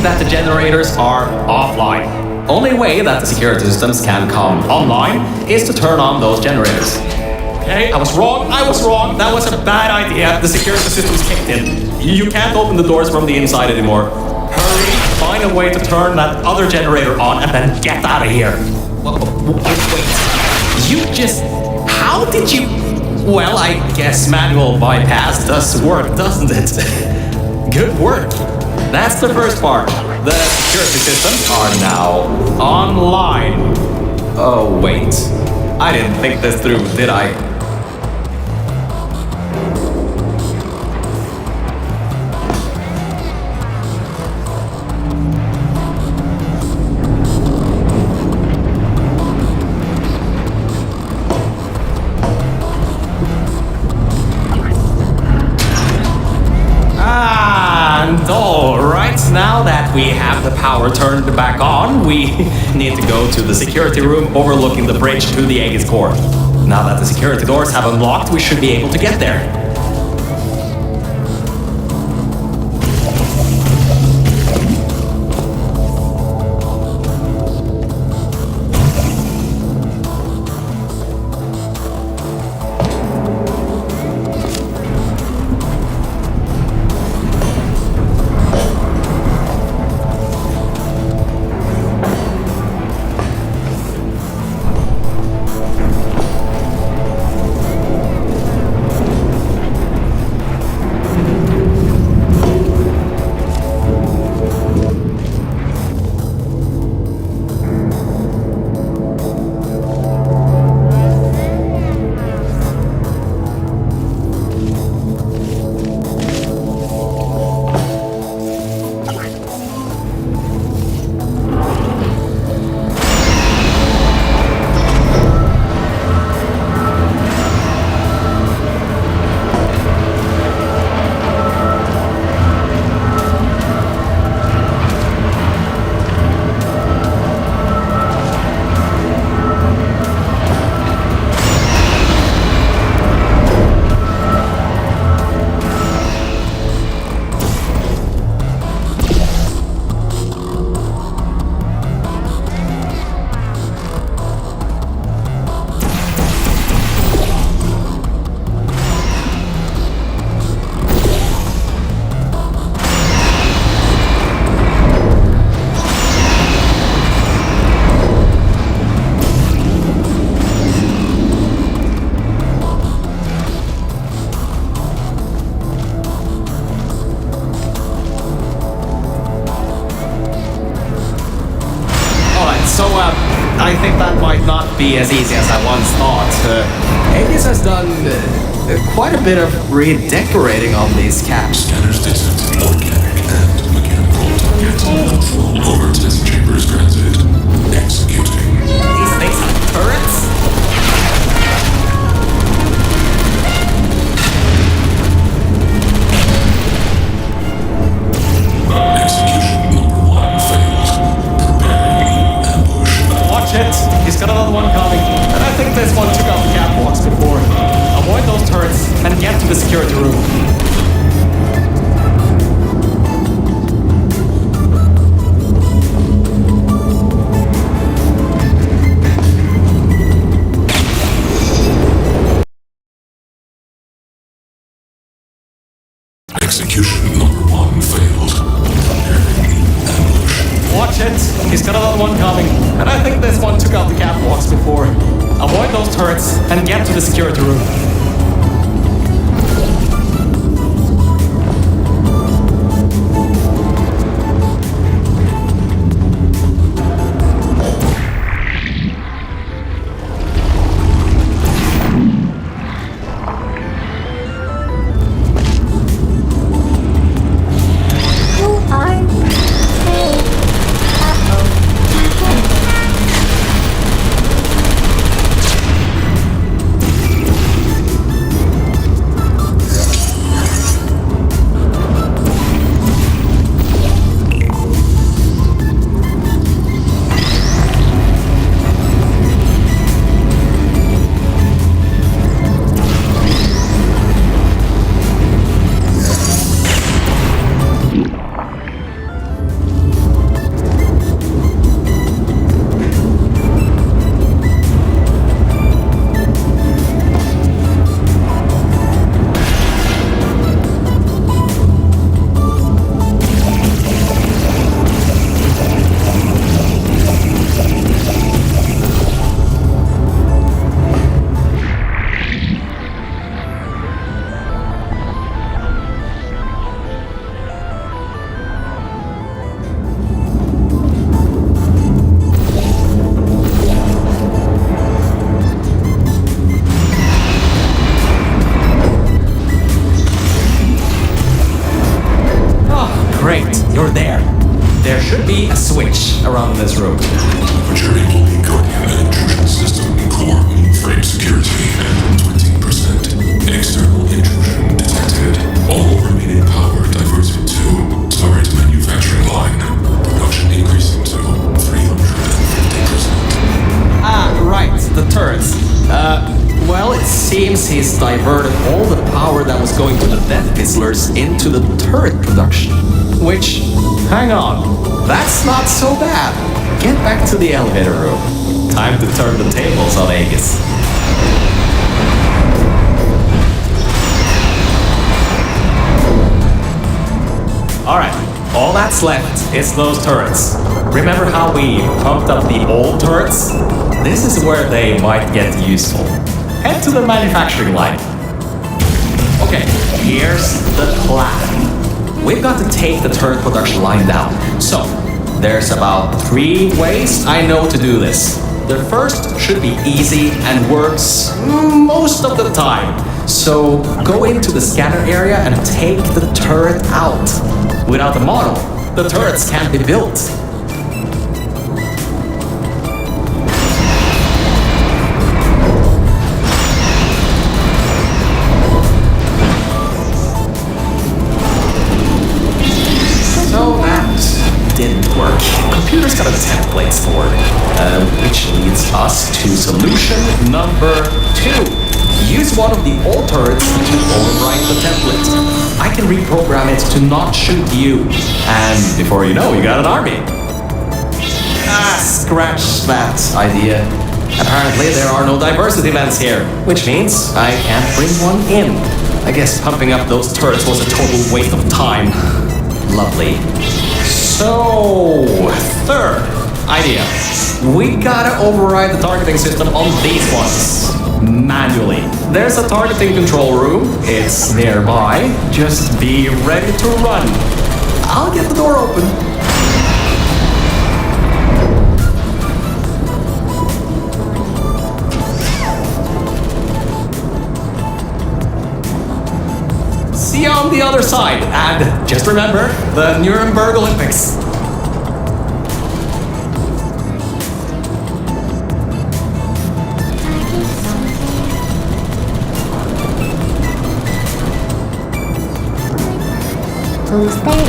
think that the generators are offline. Only way that the security systems can come online is to turn on those generators. Okay, I was wrong. That was a bad idea. The security systems kicked in. You can't open the doors from the inside anymore. Hurry, find a way to turn that other generator on and then get out of here. Wait, you just... How did you... Well, I guess manual bypass does work, doesn't it? Good work. That's the first part. The security systems are now online. Oh, wait. I didn't think this through, did I? Now that we have the power turned back on, we need to go to the security room overlooking the bridge to the Aegis core. Now that the security doors have unlocked, we should be able to get there. I think that might not be as easy as I once thought. Aegis has done quite a bit of redecorating on these caps. Scanners detect organic and mechanical targets. Control over test chambers granted. Executing. These things have turrets? Execution number 1 failed. Preparing ambush. Watch it. He's got another one coming. And I think this one took out the catwalks before. Avoid those turrets and get to the security room. Execution number 1 failed. Preparing ambush. Watch it. He's got another one coming. And I think this one took out the catwalks before. Avoid those turrets and get to the security room. you're there. There should be a switch around this room. Majority only Guardian and intrusion system core mainframe security and 20% external intrusion detected. All remaining power diverted to turret manufacturing line. Production increasing to 350%. Ah, right, the turrets. Well, it seems he's diverted all the power that was going to the death fizzlers into the turret production. Which, hang on, that's not so bad. Get back to the elevator room. Time to turn the tables on Aegis. Alright, all that's left is those turrets. Remember how we pumped up the old turrets? This is where they might get useful. Head to the manufacturing line. Okay, here's the plan. We've got to take the turret production line down. So, there's about 3 ways I know to do this. The first should be easy and works most of the time. So, go into the scanner area and take the turret out. Without the model, the turrets can't be built. Didn't work. Computer's got a template for it, which leads us to solution number 2. Use one of the old turrets to overwrite the template. I can reprogram it to not shoot you, and before you know, you got an army. Scratch that idea. Apparently there are no diversity events here, which means I can't bring one in. I guess pumping up those turrets was a total waste of time. Lovely. So, third idea. We gotta override the targeting system on these ones. Manually. There's a targeting control room. It's nearby. Just be ready to run. I'll get the door open. See you on the other side, and just remember the Nuremberg Olympics. Who's there?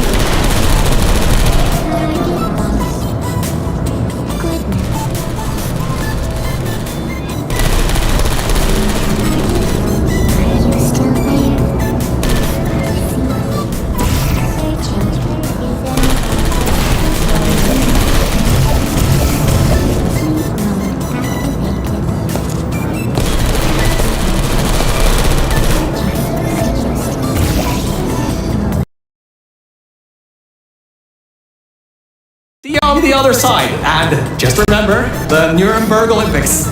See you on the other side, and just remember the Nuremberg Olympics.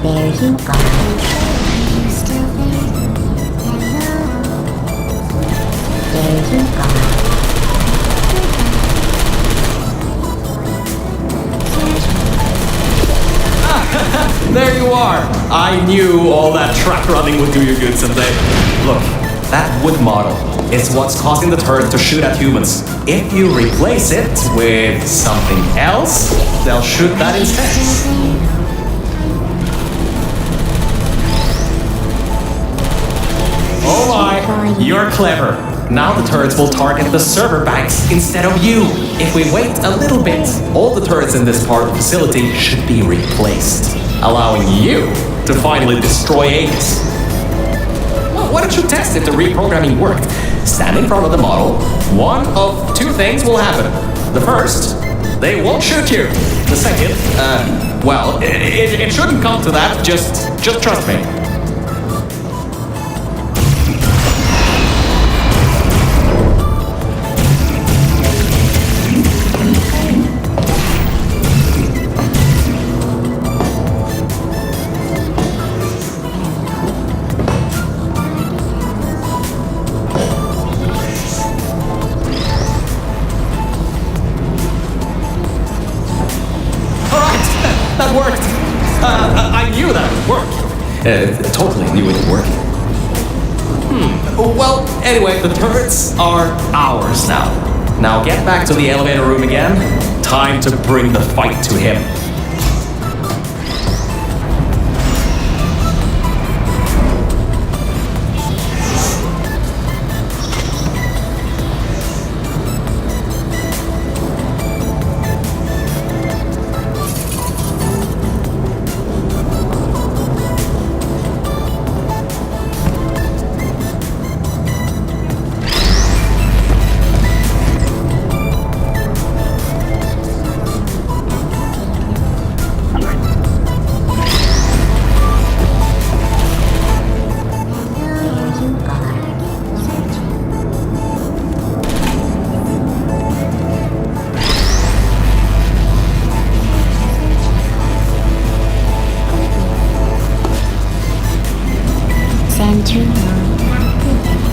There you are. Are you still there? Hello? There you are. There you are. I knew all that track running would do you good someday. Look, that wood model is what's causing the turret to shoot at humans. If you replace it with something else, they'll shoot that instead. Oh my, you're clever. Now the turrets will target the server banks instead of you. If we wait a little bit, all the turrets in this part of the facility should be replaced, allowing you to finally destroy Aegis. Well, why don't you test if the reprogramming worked? Stand in front of the model. One of 2 things will happen. The first, they won't shoot you. The second, well, it shouldn't come to that. Just trust me. That worked. I knew that would work. Totally knew it would work. Well, anyway, the turrets are ours now. Now get back to the elevator room again. Time to bring the fight to him. Sentry mode activated.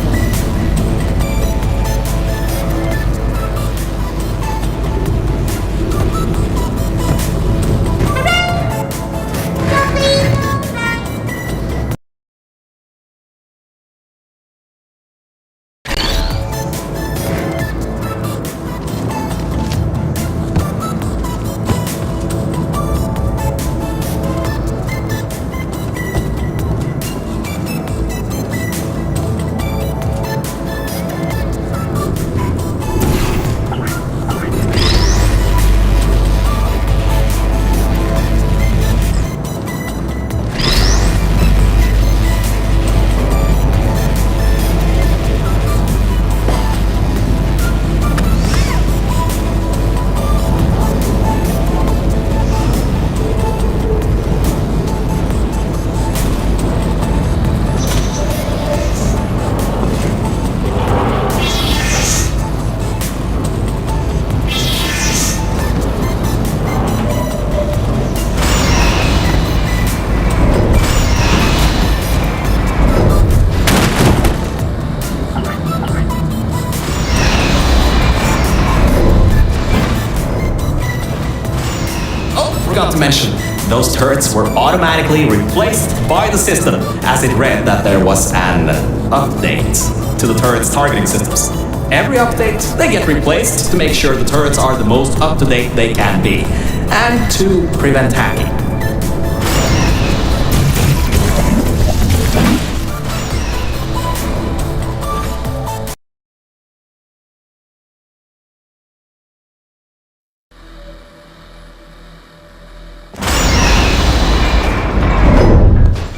Forgot to mention, those turrets were automatically replaced by the system as it read that there was an update to the turrets' targeting systems. Every update, they get replaced to make sure the turrets are the most up-to-date they can be, and to prevent hacking.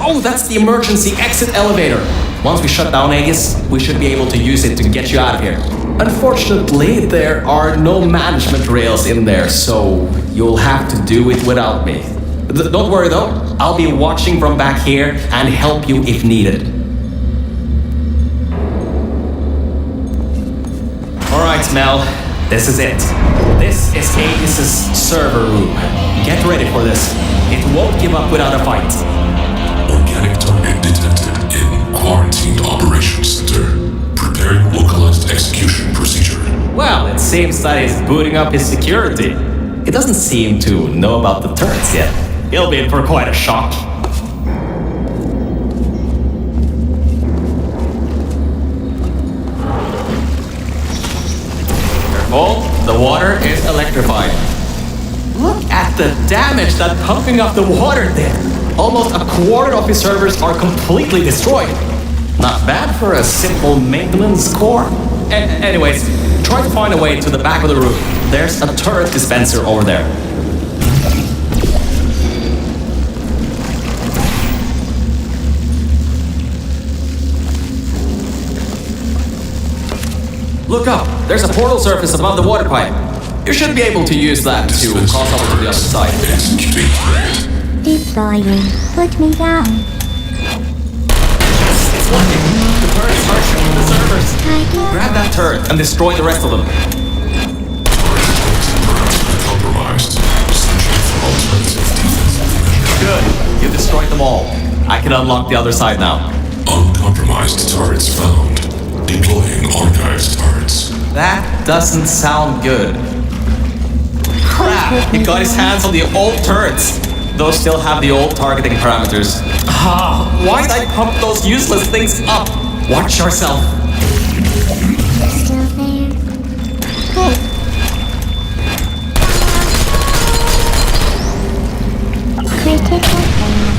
Oh, that's the emergency exit elevator. Once we shut down Aegis, we should be able to use it to get you out of here. Unfortunately, there are no management rails in there, so you'll have to do it without me. Don't worry though, I'll be watching from back here and help you if needed. Alright, Mel, this is it. This is Aegis' server room. Get ready for this. It won't give up without a fight. Organic target detected in Quarantined Operations Center. Preparing localized execution procedure. Well, it seems that he's booting up his security. He doesn't seem to know about the turrets yet. He'll be in for quite a shock. Careful, the water is electrified. Look at the damage that pumping up the water did. Almost a quarter of his servers are completely destroyed. Not bad for a simple maintenance core. Anyways, try to find a way to the back of the room. There's a turret dispenser over there. Look up, there's a portal surface above the water pipe. You should be able to use that to cross over to the other side. Executing threat. Deploying. Put me down. It's working. The turrets are showing the servers. Grab that turret and destroy the rest of them. Compromised. Searching for alternative defensive measures. Good. You destroyed them all. I can unlock the other side now. Uncompromised turrets found. Deploying archived turrets. That doesn't sound good. Crap! He got his hands on the old turrets. Those still have the old targeting parameters. Why did I pump those useless things up? Watch yourself. Still there? Hey. Critical fail.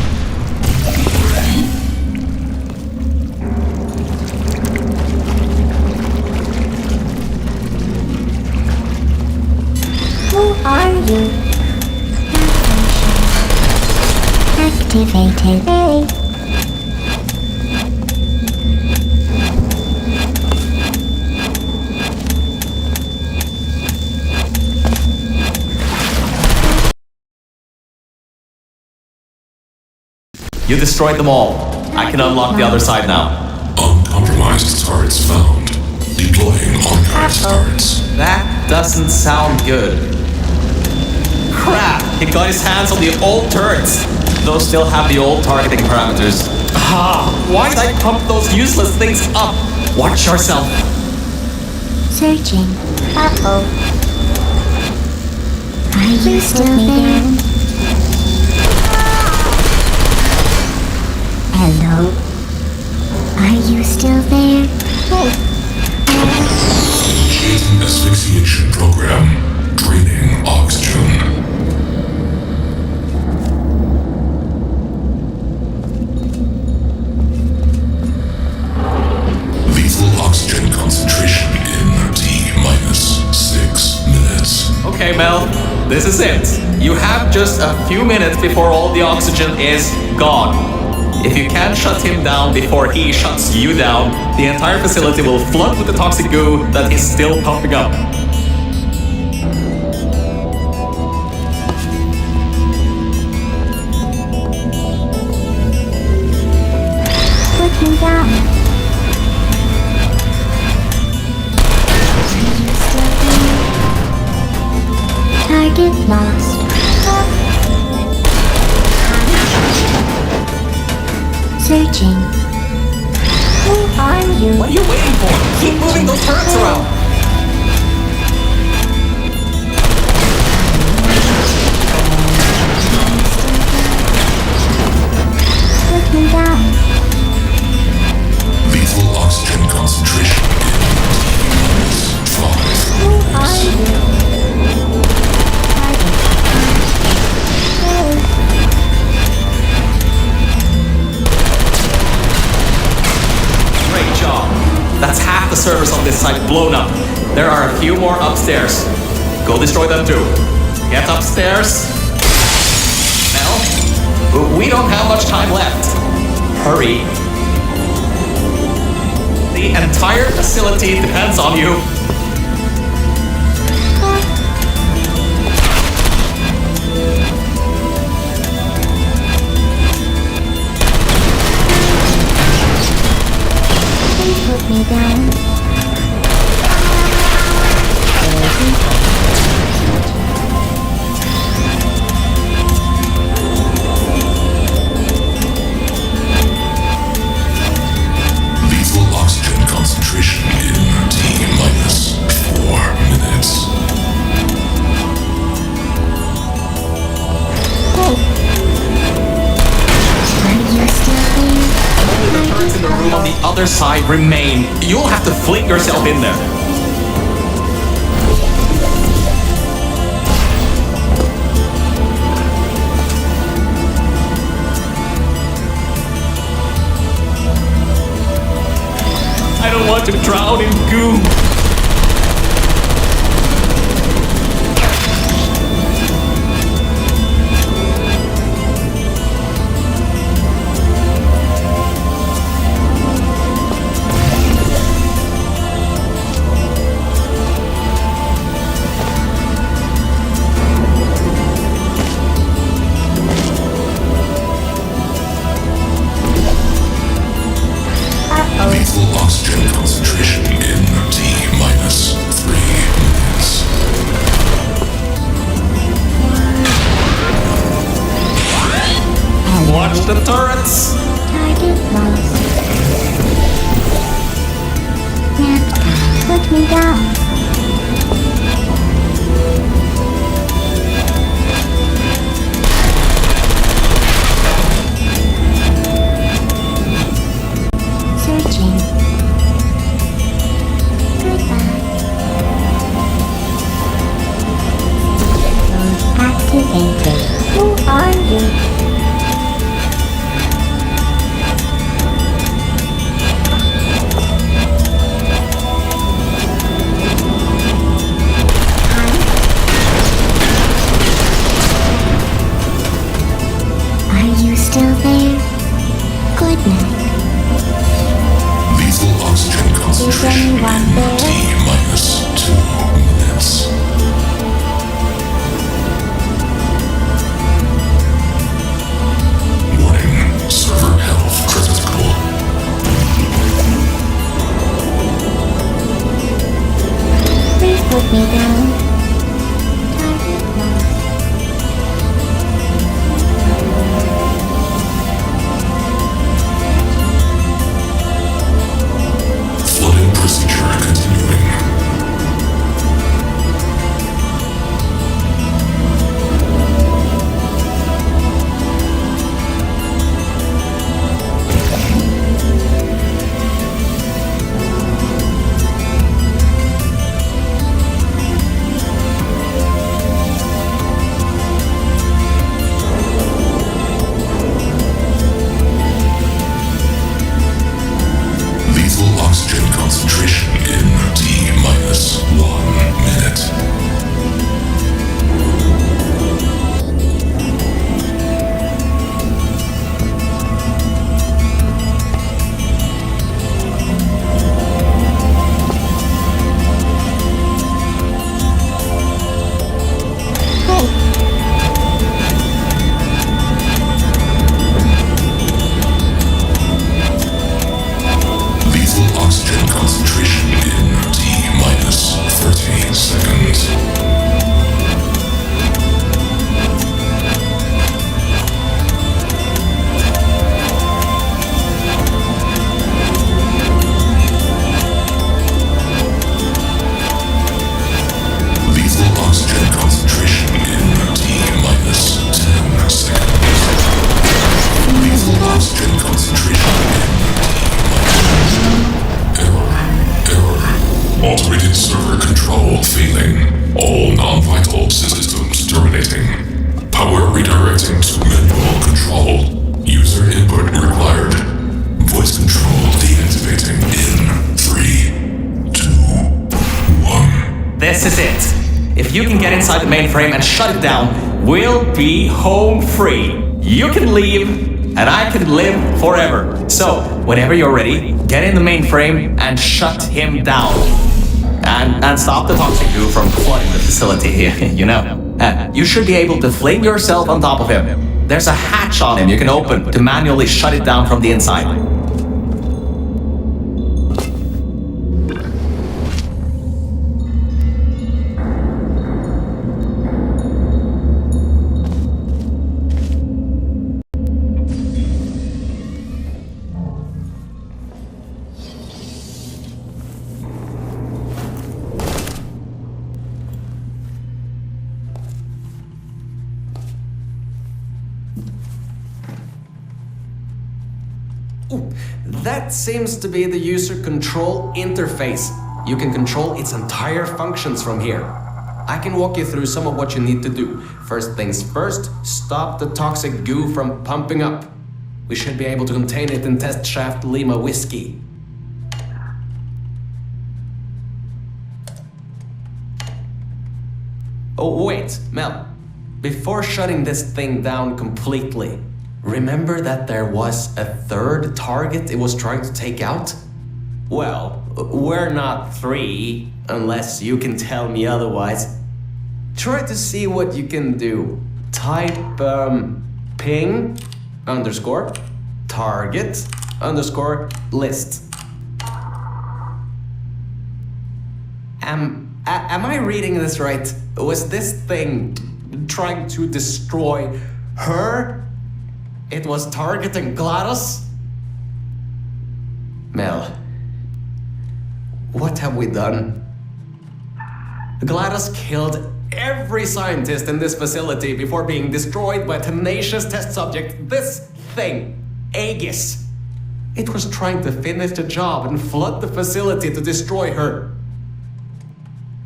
Who are you? Activated. Hey. You destroyed them all. I can unlock the other side now. Uncompromised turrets found. Deploying archived turrets. That doesn't sound good. Crap! He got his hands on the old turrets. Those still have the old targeting parameters. Why did I pump those useless things up? Watch yourself. Searching. Uh-oh. Are you still there? Hello? Are you still there? Initiating asphyxiation program. Draining oxygen. Lethal oxygen concentration in T-6 minutes. Okay, Mel, this is it. You have just a few minutes before all the oxygen is gone. If you can't shut him down before he shuts you down, the entire facility will flood with the toxic goo that is still pumping up. Put me down. Are you still there? Target lost. Searching. Who are you? What are you waiting for? Keep moving those turrets around. Put me down. Lethal oxygen concentration in 5 Who are you? Great job. That's half the servers on this site blown up. There are a few more upstairs. Go destroy them too. Get upstairs. Mel, we don't have much time left. Hurry. The entire facility depends on you. Put me down. Lethal oxygen concentration in T-4 minutes. Hey. Are you still there? Only the turrets in the room on the other side remain. You'll have to fling yourself in there. I don't want to drown in goo. Lethal oxygen concentration in T-3 minutes. Watch the turrets. Target lost. Now, put me down. Searching. Redirecting to manual control. User input required. Voice control deactivating in 3, 2, 1. This is it. If you can get inside the mainframe and shut it down, we'll be home free. You can leave, and I can live forever. So, whenever you're ready, get in the mainframe and shut him down. And stop the toxic goo from flooding the facility, you know. You should be able to fling yourself on top of him. There's a hatch on him you can open to manually shut it down from the inside. That seems to be the user control interface. You can control its entire functions from here. I can walk you through some of what you need to do. First things first, stop the toxic goo from pumping up. We should be able to contain it in test shaft Lima Whiskey. Oh wait, Mel. Before shutting this thing down completely, remember that there was a third target it was trying to take out? Well, we're not 3, unless you can tell me otherwise. Try to see what you can do. Type ping underscore target underscore list. Am I reading this right? Was this thing trying to destroy her? It was targeting GLaDOS? Mel, what have we done? GLaDOS killed every scientist in this facility before being destroyed by a tenacious test subject. This thing, Aegis. It was trying to finish the job and flood the facility to destroy her.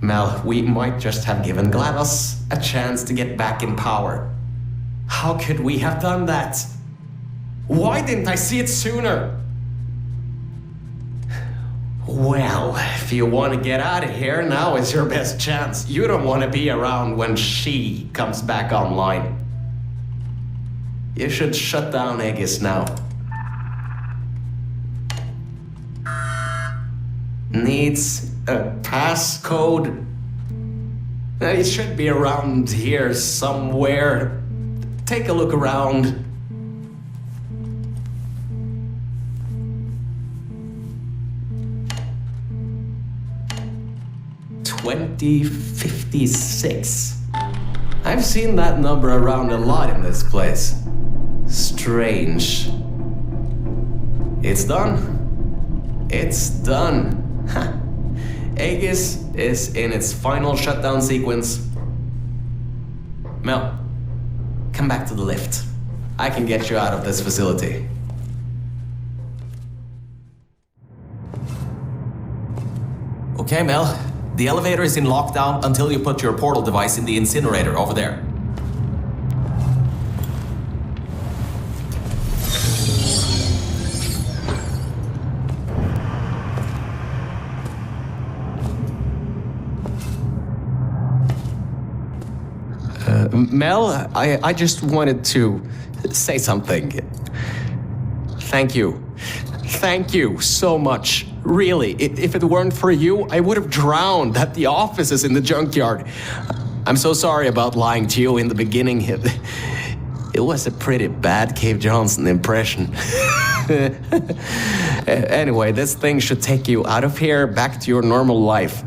Mel, we might just have given GLaDOS a chance to get back in power. How could we have done that? Why didn't I see it sooner? Well, if you want to get out of here, now is your best chance. You don't want to be around when she comes back online. You should shut down Aegis now. Needs a passcode. It should be around here somewhere. Take a look around. 2056. I've seen that number around a lot in this place. Strange. It's done. It's done. Aegis is in its final shutdown sequence. Mel, come back to the lift. I can get you out of this facility. Okay, Mel. The elevator is in lockdown until you put your portal device in the incinerator over there. Mel, I just wanted to say something. Thank you. Thank you so much. Really, if it weren't for you, I would have drowned at the offices in the junkyard. I'm so sorry about lying to you in the beginning. It was a pretty bad Cave Johnson impression. Anyway, this thing should take you out of here, back to your normal life.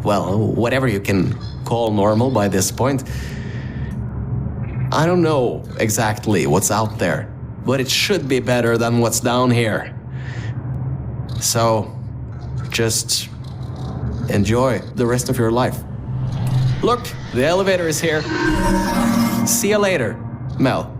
Well, whatever you can call normal by this point. I don't know exactly what's out there, but it should be better than what's down here. So, just enjoy the rest of your life. Look, the elevator is here. See you later, Mel.